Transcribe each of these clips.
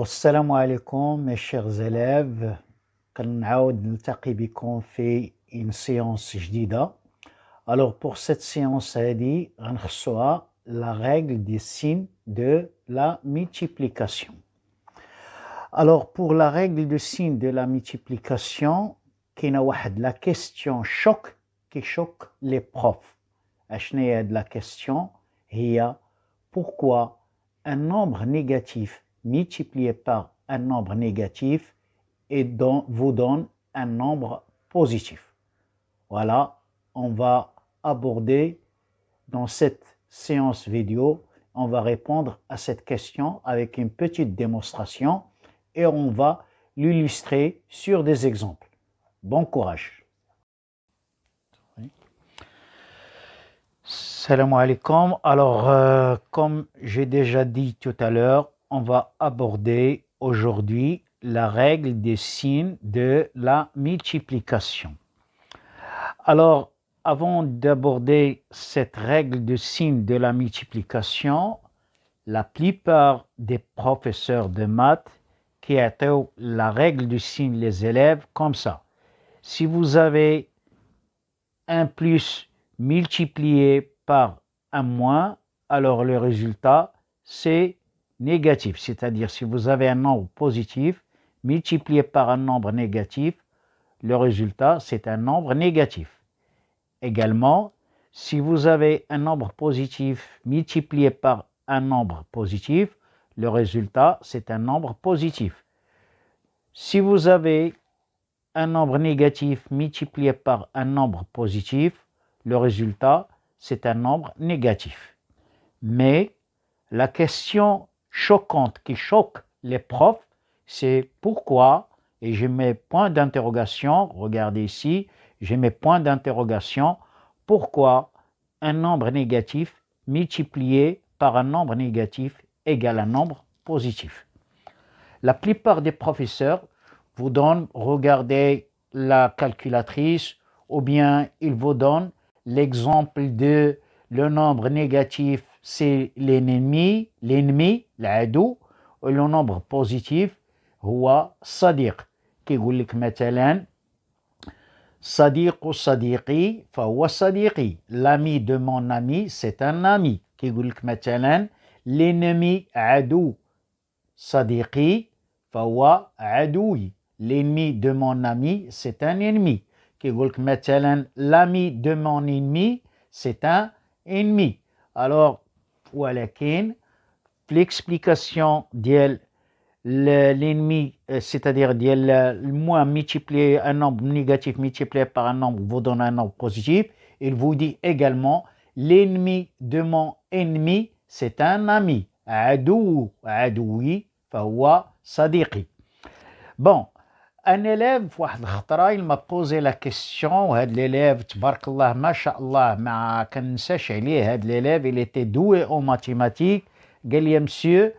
السلام عليكم mes chers élèves. كنعاود نلتقي بكم في une séance جديدة. Alors pour cette séance هذه غنخصوها la règle des signes de la multiplication. Alors pour la règle des signes de la multiplication كاينه واحد la question choc qui choque les profs. اشنو هي هاد la question؟ هي pourquoi un nombre négatif multiplié par un nombre négatif et vous donne un nombre positif. Voilà, on va aborder dans cette séance vidéo, on va répondre à cette question avec une petite démonstration et on va l'illustrer sur des exemples. Bon courage. Salam alaikum. Alors, comme j'ai déjà dit tout à l'heure, on va aborder aujourd'hui la règle des signes de la multiplication. Alors, avant d'aborder cette règle de signes de la multiplication, la plupart des professeurs de maths qui ont la règle du signe les élèves comme ça. Si vous avez un plus multiplié par un moins, alors le résultat c'est négatif. C'est-à-dire si vous avez un nombre positif multiplié par un nombre négatif, le résultat c'est un nombre négatif. Également, si vous avez un nombre positif multiplié par un nombre positif, le résultat c'est un nombre positif. Si vous avez un nombre négatif multiplié par un nombre positif, le résultat, c'est un nombre négatif. Mais la question choquante qui choque les profs, c'est pourquoi, et j'ai mes points d'interrogation, regardez ici, j'ai mes points d'interrogation, pourquoi un nombre négatif multiplié par un nombre négatif égale un nombre positif. La plupart des professeurs vous donnent, regardez la calculatrice, ou bien ils vous donnent l'exemple de le nombre négatif, c'est l'ennemi, العدو, et le nombre positif, هو صديق. كيقول لك مثلا صديق صديقي فهو صديقي. L'ami de mon ami, c'est un ami. كيقول لك مثلا l'ennemi عدو صديقي فهو عدوي. L'ennemi de mon ami, c'est un ennemi. كيقول لك مثلا l'ami de mon ennemi, c'est un ennemi. Alors, ولكن في l'explication ديال l'ennemi, c'est-à-dire ديال le moins multiplié, un nombre négatif multiplié par un nombre vous donne un nombre positif, il vous dit également l'ennemi de mon ennemi, c'est un ami. عدو عدوي فهو صديقي. Bon, un élève واحد الخطره il m'a posé la question, وهذا l'élève تبارك الله ما شاء الله ما كنساش عليه. هذا l'élève il était doué en mathématiques. قال لي monsieur,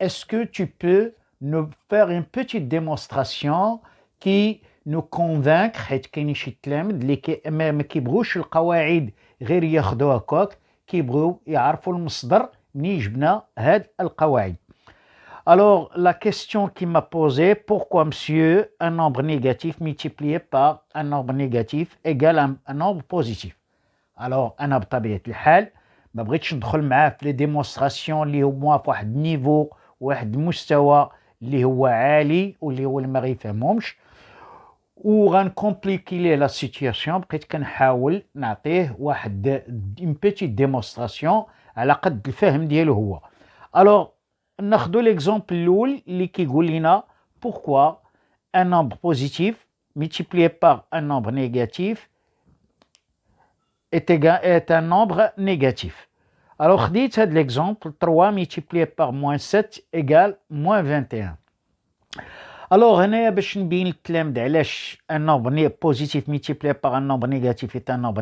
est-ce que tu peux nous faire une petite démonstration qui nous convaincre حيت كاينين شي تلاميذ اللي ما كيبغوش القواعد غير ياخذوها هكاك، كيبغيو يعرفوا المصدر منين جبنا هاد القواعد. Alors, la question qui m'a posée, pourquoi monsieur, un nombre négatif multiplié par un nombre négatif égale un nombre positif? Alors, أنا بطبيعة الحال ما بغيتش ندخل معاه في لي ديمونستراسيون اللي هما في واحد النيفو واحد المستوى اللي هو عالي واللي هو ما غيفهمهمش، وغنكومبليكي ليه لا سيتياسيون. بقيت كنحاول نعطيه واحد اون بيتيت ديمونستراسيون على قد الفهم ديالو هو. الوغ ناخذوا ليكزومبل الاول اللي كيقول لنا pourquoi un nombre positif multiplié par un nombre négatif est un nombre négatif. Alors خديت هذا l'exemple 3 multiplié par moins 7 égale moins 21. Alors هنايا باش نبين للتلاميذ علاش un nombre positif multiplié par un nombre négatif est un nombre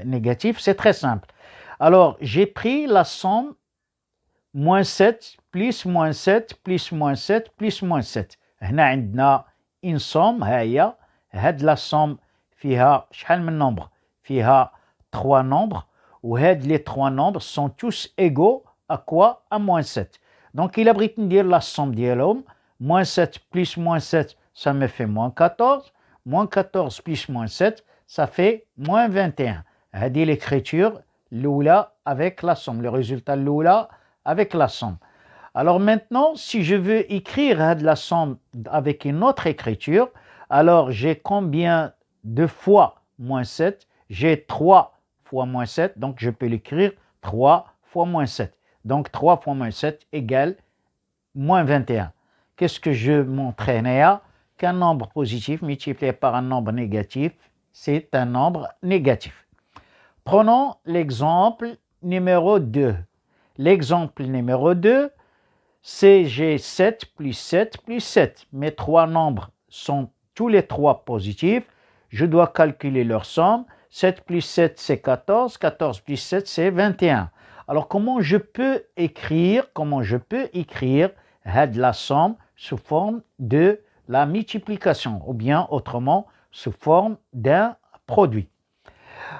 négatif, c'est très simple. Alors j'ai pris la somme moins 7 plus moins 7 plus moins 7 plus moins 7. هنا عندنا une somme هاهي. هاد la somme فيها شحال من nombre؟ فيها 3 nombres. وهاد les 3 nombres sont tous égaux à quoi? À moins 7. Donc il a بغيت ندير la somme ديالهم Moins 7 plus moins 7, ça me fait moins 14. Moins 14 plus moins 7, ça fait moins 21. هذه l'écriture l'oula avec la somme. Le résultat l'oula avec la somme. Alors maintenant, si je veux écrire la somme avec une autre écriture, alors j'ai combien de fois moins 7? J'ai 3 fois moins 7, donc je peux l'écrire 3 fois moins 7. Donc 3 fois moins 7 égale moins 21. Qu'est-ce que je m'entraînais à? Qu'un nombre positif multiplié par un nombre négatif, c'est un nombre négatif. Prenons l'exemple numéro 2. L'exemple numéro 2, c'est j'ai 7 plus 7 plus 7. Mes trois nombres sont tous les trois positifs. Je dois calculer leur somme. 7 plus 7, c'est 14. 14 plus 7, c'est 21. Alors, comment je peux écrire la somme sous forme de la multiplication, ou bien autrement, sous forme d'un produit.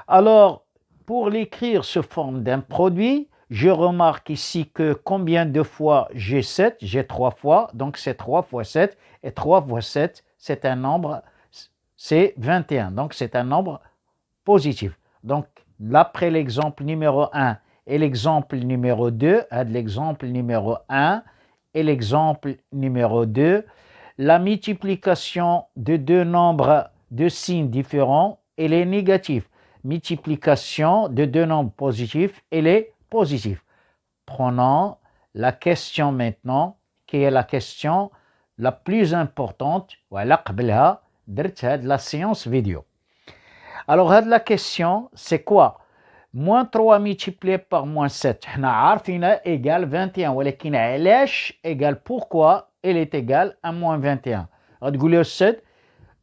Alors, pour l'écrire sous forme d'un produit, je remarque ici que combien de fois j'ai 7? J'ai 3 fois, donc c'est 3 fois 7, et 3 fois 7, c'est un nombre, c'est 21, donc c'est un nombre positif. Donc, d'après l'exemple numéro 1 et l'exemple numéro 2, l'exemple numéro 1 et l'exemple numéro 2, la multiplication de deux nombres de signes différents, elle est négative. Multiplication de deux nombres positifs, elle est positive. Prenons la question maintenant, qui est la question la plus importante, de la séance vidéo. Alors, la question, c'est quoi? Moins 3 multiplié par moins 7, on a égale 21, ولكن علاش égale pourquoi elle est égale à moins 21.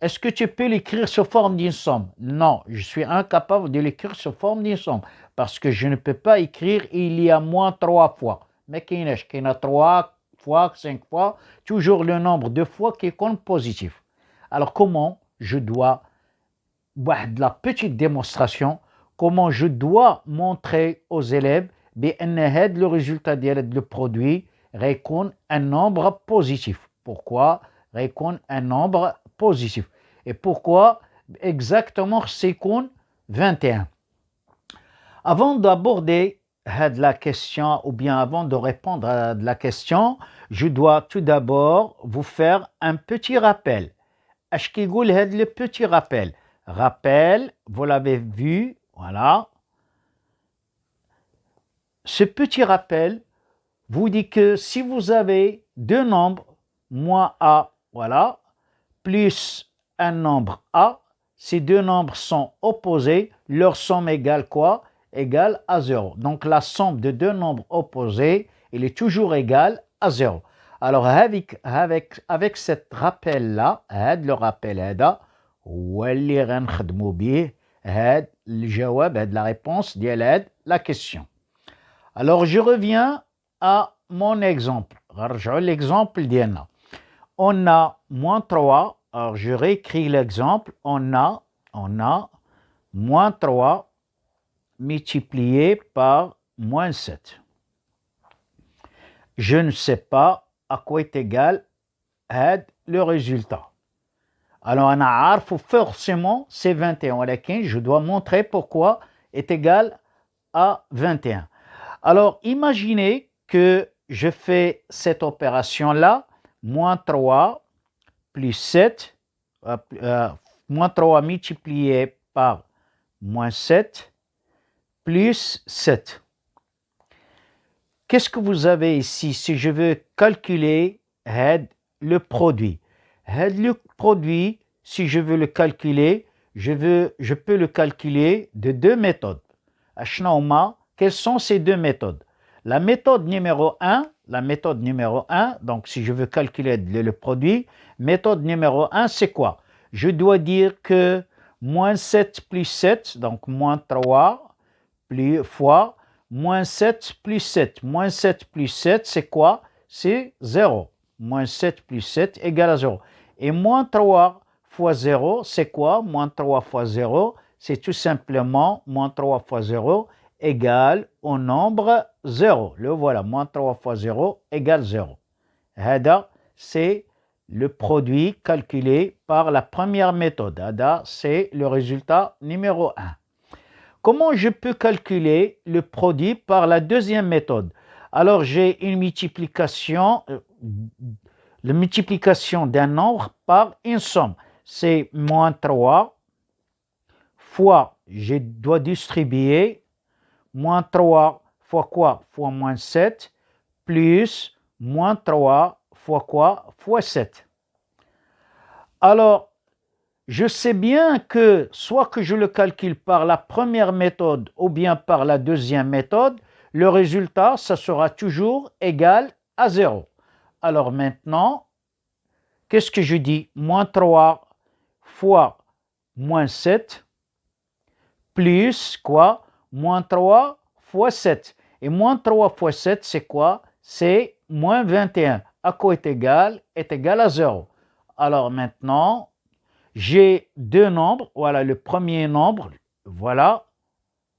Est-ce que tu peux l'écrire sous forme d'une somme? Non, je suis incapable de l'écrire sous forme d'une somme parce que je ne peux pas écrire il y a moins 3 fois. Mais qu'il y a 3 fois, 5 fois, toujours le nombre de fois qui compte positif. Alors comment je dois, de la petite démonstration, comment je dois montrer aux élèves que le résultat du produit répond un nombre positif. Pourquoi répond un nombre positif? Et pourquoi exactement c'est 21? Avant d'aborder la question, ou bien avant de répondre à la question, je dois tout d'abord vous faire un petit rappel. Est-ce qu'il y a le petit rappel? Rappel, vous l'avez vu, voilà. Ce petit rappel vous dit que si vous avez deux nombres, moins A, voilà, plus un nombre A, ces deux nombres sont opposés, leur somme égale quoi? Égale à 0. Donc la somme de deux nombres opposés, elle est toujours égale à 0. Alors avec cet rappel-là, le rappel هذا هو اللي غنخدموا به الجواب la réponse ديال la question. Alors je reviens à mon exemple. L'exemple ديالنا. On a moins 3. Alors je réécris l'exemple. On a moins 3 multiplié par moins 7. Je ne sais pas à quoi est égal le résultat. Alors on a forcément c'est 21. Je dois montrer pourquoi est égal à 21. Alors imaginez que je fais cette opération-là, moins 3 plus 7, moins 3 multiplié par moins 7, plus 7. Qu'est-ce que vous avez ici si je veux calculer le produit? Le produit, si je veux le calculer, je peux le calculer de deux méthodes. Quelles sont ces deux méthodes? La méthode numéro 1, donc si je veux calculer le produit, méthode numéro 1, c'est quoi? Je dois dire que moins 7 plus 7, donc moins 3 plus fois moins 7 plus 7. Moins 7 plus 7, c'est quoi? C'est 0. Moins 7 plus 7 égale à 0. Et moins 3 fois 0, c'est quoi? Moins 3 fois 0, c'est tout simplement moins 3 fois 0 égale au nombre 0. Le voilà, moins 3 fois 0 égale 0. C'est le produit calculé par la première méthode. C'est le résultat numéro 1. Comment je peux calculer le produit par la deuxième méthode? Alors, j'ai une multiplication, la multiplication d'un nombre par une somme. C'est moins 3 fois, je dois distribuer, moins 3 fois quoi? Fois moins 7, plus moins 3 fois quoi? Fois 7. Alors, je sais bien que soit que je le calcule par la première méthode ou bien par la deuxième méthode, le résultat, ça sera toujours égal à 0. Alors maintenant, qu'est-ce que je dis? Moins 3 fois moins 7 plus quoi? Moins 3 fois 7. Et moins 3 fois 7, c'est quoi? C'est moins 21. À quoi est égal? Est égal à 0. Alors maintenant, j'ai deux nombres. Voilà le premier nombre. Voilà.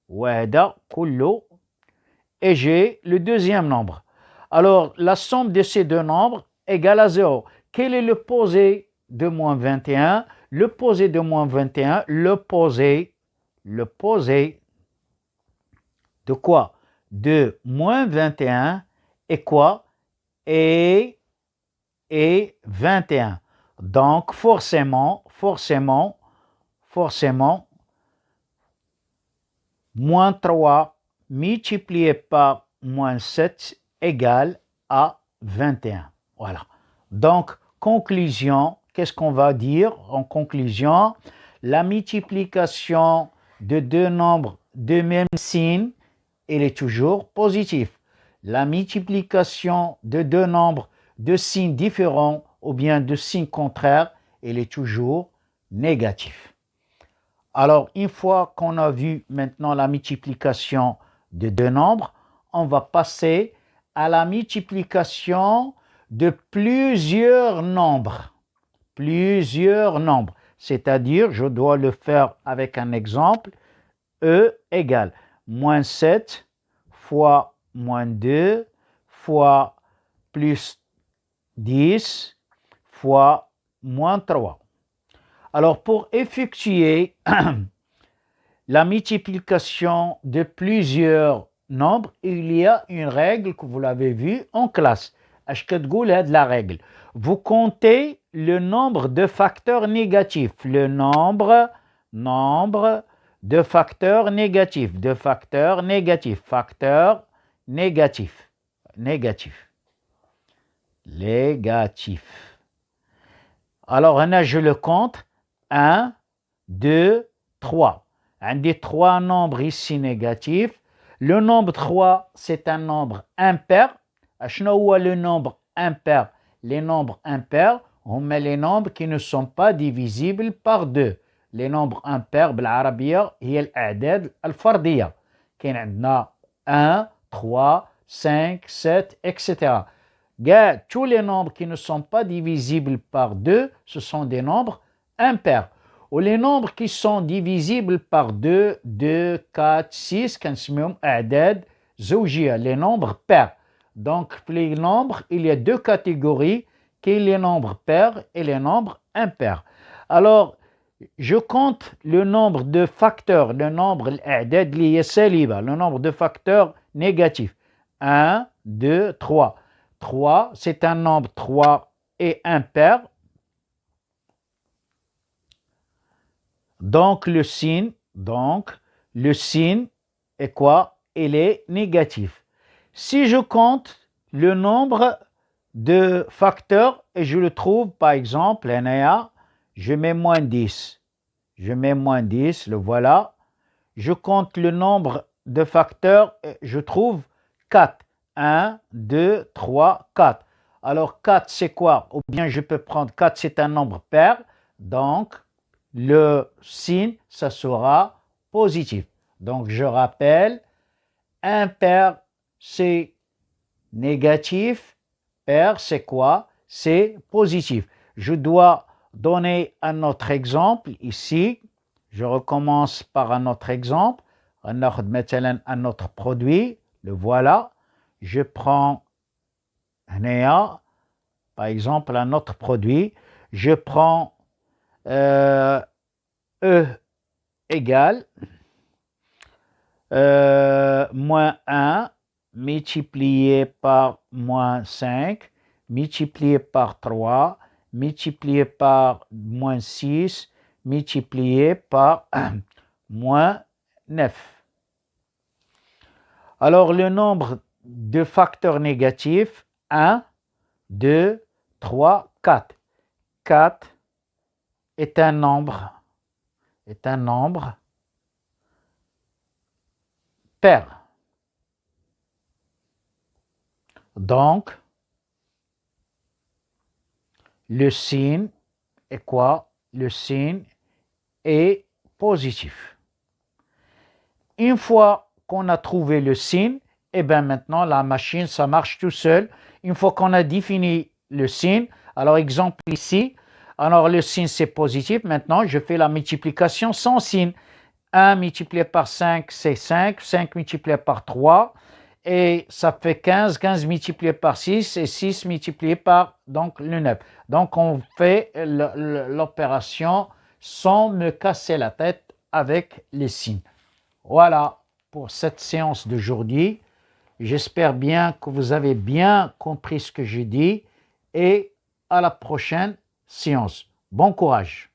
Wahda, kullu. Et j'ai le deuxième nombre. Alors, la somme de ces deux nombres égale à 0. Quel est le posé de moins 21? Le posé de moins 21, le posé de quoi? De moins 21 et quoi? Et 21. Donc, forcément, moins 3 multiplié par moins 7 égale à 21. Voilà. Donc, conclusion, qu'est-ce qu'on va dire en conclusion? La multiplication de deux nombres de même signe, elle est toujours positive. La multiplication de deux nombres de signes différents ou bien de signes contraires, elle est toujours négative. Alors, une fois qu'on a vu maintenant la multiplication de deux nombres, on va passer à la multiplication de plusieurs nombres. C'est-à-dire, je dois le faire avec un exemple. E égale moins 7 fois moins 2 fois plus 10 fois moins 3. Alors, pour effectuer la multiplication de plusieurs nombres, il y a une règle que vous l'avez vue en classe. La règle. Vous comptez le nombre de facteurs négatifs. Le nombre de facteurs négatifs. Facteurs négatifs. Alors, je le compte. 1, 2, 3. Un des trois nombres ici négatifs. Le nombre 3, c'est un nombre impair. Le nombre impair. Les nombres impairs, on met les nombres qui ne sont pas divisibles par 2. Les nombres impairs, بالعربية هي الأعداد الفردية. كاين عندنا 1, 3, 5, 7, etc. Tous les nombres qui ne sont pas divisibles par 2, ce sont des nombres impairs. Ou les nombres qui sont divisibles par 2, 2, 4, 6, كنسميهم أعداد زوجية, les nombres pairs. Donc, les nombres, il y a deux catégories, qui sont les nombres pairs et les nombres impairs. Alors, je compte le nombre de facteurs, le nombre الأعداد اللي هي سالبة, le nombre de facteurs négatifs. 1, 2, 3. 3, c'est un nombre 3 et impair. Donc, le signe est quoi? Il est négatif. Si je compte le nombre de facteurs et je le trouve, par exemple, je mets moins 10. Le voilà. Je compte le nombre de facteurs et je trouve 4. 1, 2, 3, 4. Alors 4, c'est quoi? Ou bien je peux prendre 4, c'est un nombre pair. Donc, le signe, ça sera positif. Donc, je rappelle, impair, c'est négatif. Pair, c'est quoi? C'est positif. Je dois donner un autre exemple ici. Je recommence par un autre exemple. Un autre produit. Le voilà. Je prends par Par exemple, un autre produit, je prends E égale moins 1 multiplié par moins 5, multiplié par 3, multiplié par moins 6, multiplié par moins 9. Alors, le nombre de facteurs négatifs, 1, 2, 3, 4. 4 est un nombre pair. Donc, le signe est quoi? Le signe est positif. Une fois qu'on a trouvé le signe, et bien maintenant la machine, ça marche tout seul. Une fois qu'on a défini le signe, alors exemple ici, alors le signe c'est positif, maintenant je fais la multiplication sans signe. 1 multiplié par 5, c'est 5, 5 multiplié par 3, et ça fait 15, 15 multiplié par 6, et 6 multiplié par donc, le 9. Donc on fait l'opération sans me casser la tête avec les signes. Voilà pour cette séance d'aujourd'hui. J'espère bien que vous avez bien compris ce que j'ai dit, et à la prochaine séance. Bon courage.